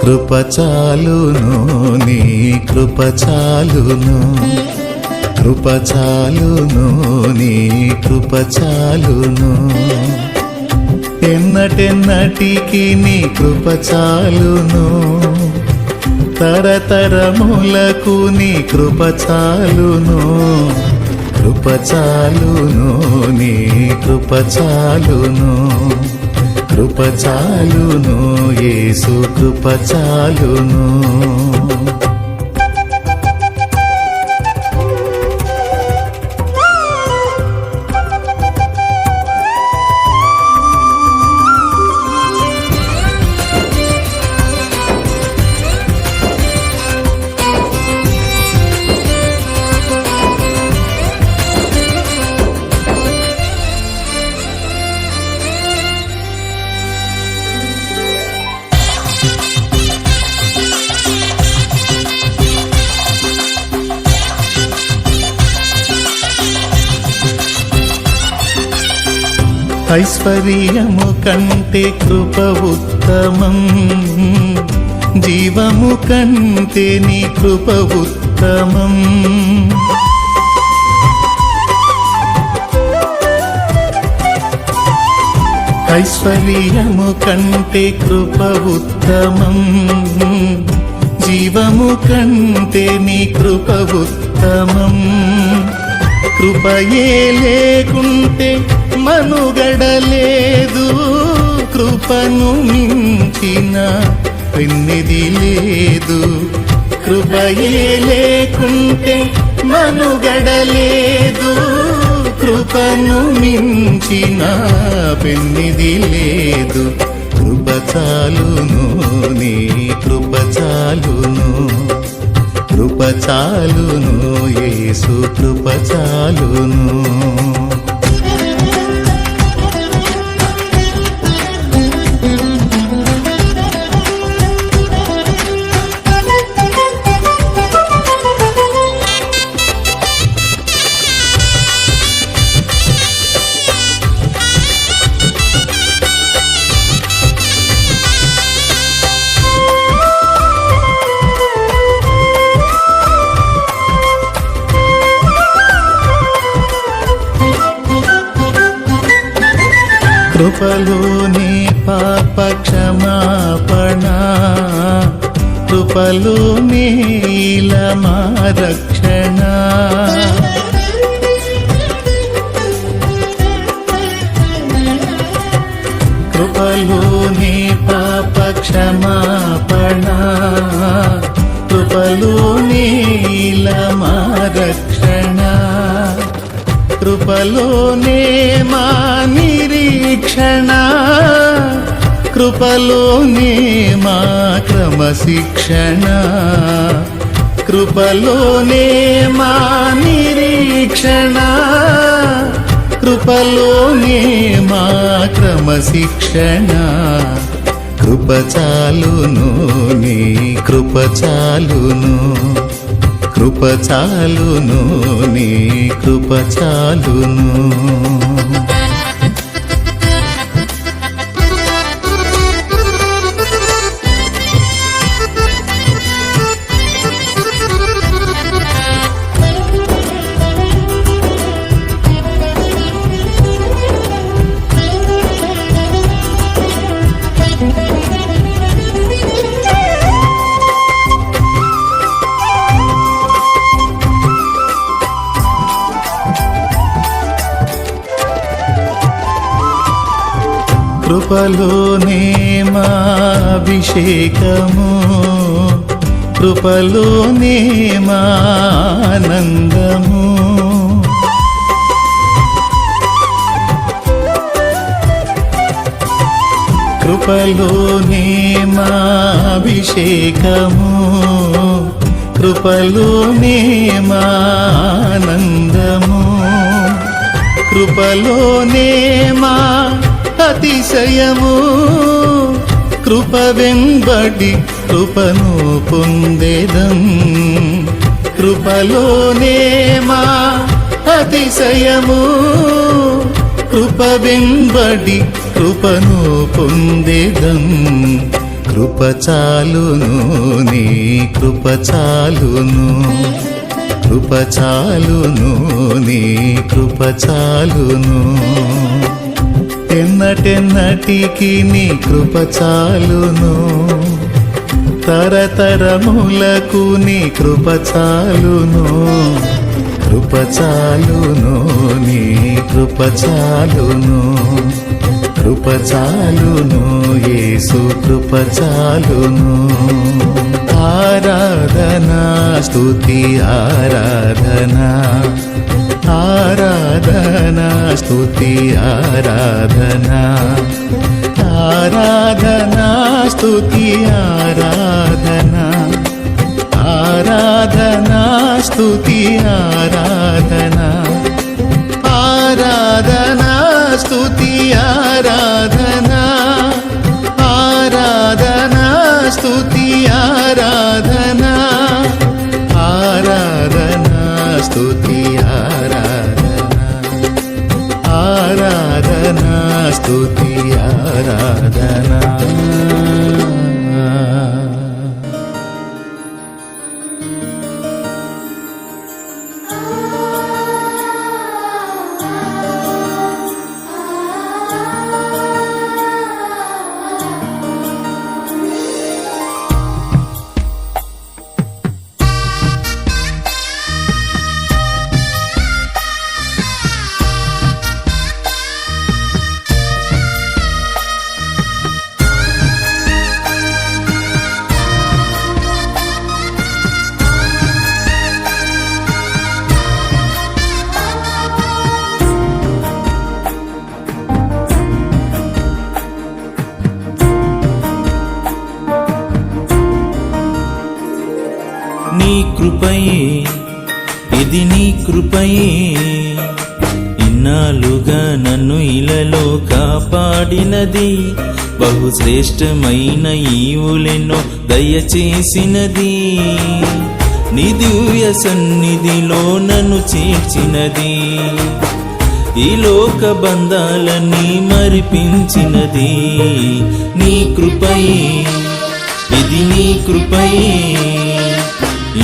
కృప చాలును నీ కృప చాలును, కృప చాలును నీ కృప చాలును, ఎన్నటెన్నటికి నీ కృప చాలును, తరతరములకు నీ కృప చాలును, కృప చాలును నీ కృప చాలును, కృప చాలును యేసు కృప చాలును. ఐశ్వర్యము కంటే కృప ఉత్తమం, జీవము కంటే నీ కృప ఉత్తమం, ఐశ్వర్యము కంటే కృప ఉత్తమం, జీవము కంటే నీ కృప ఉత్తమం, కృపయే లేకుంటే మనుగడలేదు, కృపను మించిన పెన్నిది లేదు, కృపయే లేకుంటే మనుగడలేదు, కృపను మించిన పెన్నిది లేదు, కృప చాలును నీ కృప చాలును, కృప చాలును యేసు కృప చాలును. కృపలోనే పాప క్షమాపణ, కృపలోనే మా రక్షణ, కృపలోనే పాప క్షమాపణ, కృపలోనే మా రక్షణ, కృపలోనే మా నిరీక్షణ, కృపలోనే మా క్రమశిక్షణ, కృపలోనే మా నిరీక్షణ, కృపలోనే మా క్రమశిక్షణ, కృప చాలును నీ కృప చాలును, కృప చాలును నీ కృప చాలును. కృపలోనే మా అభిషేకము, కృపలోనే మా ఆనందము, కృపలోనే మా అభిషేకము, కృపలోనే మా ఆనందము, కృపలోనే మా అతిశయము, కృప వెంబడి కృపను పొందేదం, కృపలోనే మా అతిశయము, కృప వెంబడి కృపను పొందేదం, కృప చాలును నీ కృప చాలును కృప చాలును నీ కృప చాలును ఎన్నటెన్నటికి నీ కృప చాలును తరతరములకు నీ కృప చాలును కృప చాలును నీ కృప చాలును కృప చాలును యేసు కృప చాలును ఆరాధనా స్తుతి ఆరాధనా ఆరాధనా స్తుతి ఆరాధనా ఆరాధనా స్తుతి ఆరాధనా ఆరాధనా స్తుతి ఆరాధనా ఆరాధనా స్తుతి ఆరాధనా ఆరాధనా స్తుతి ఆరాధనా ఆరాధనా స్తుతి ఆరాధనా ఆరాధనా స్తుతి ఆరాధనా నీ కృపయే ఇది నీ కృపయే ఇన్నాళ్ళుగా నన్ను ఇలలో కాపాడినది బహుశ్రేష్టమైన ఈవులెన్నో దయచేసినది నీ దివ్య సన్నిధిలో నన్ను చేర్చినది ఈ లోక బంధాలన్నీ మరిపించినది నీ కృపయే ఇది నీ కృపయే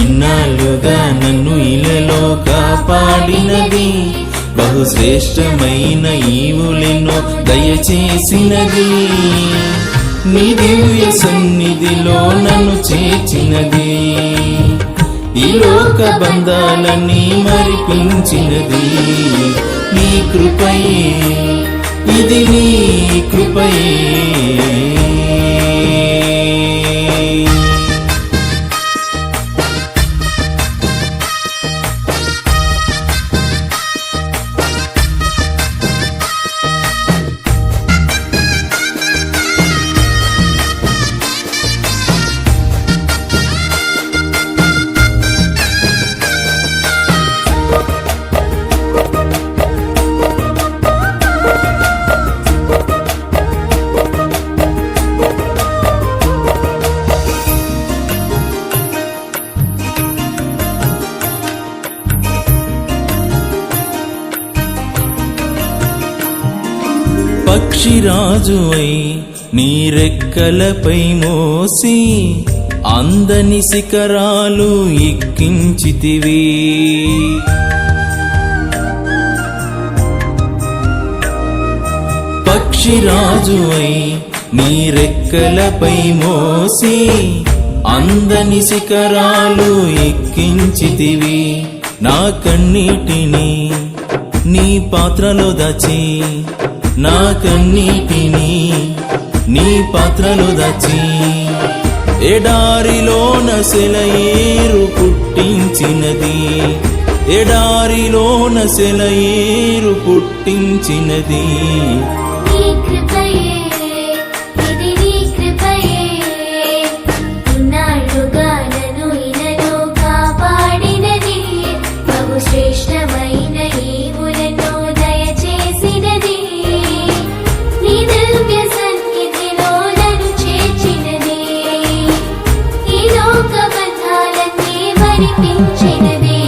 ఇన్నాళ్ళుగా నన్ను ఇలలో కాపాడినది బహుశ్రేష్టమైన ఈవులెన్నో దయచేసినది నీ దివ్య సన్నిధిలో నన్ను చేర్చినది ఈ లోక బంధాలన్నీ మరిపించినది నీ కృపయే ఇది నీ కృపయే పక్షిరాజువై నీ రెక్కలపై మోసి అందని శిఖరాలు ఎక్కించితివి పక్షిరాజువై నీ రెక్కలపై మోసి అందని శిఖరాలు ఎక్కించితివి నా కన్నీటిని నీ పాత్రలో దాచి నా కన్నీటిని నీ పాత్రలో దాచి ఎడారిలోన సెలయేరు పుట్టించినది ఎడారిలోన సెలయేరు పుట్టించినది నడిపించినది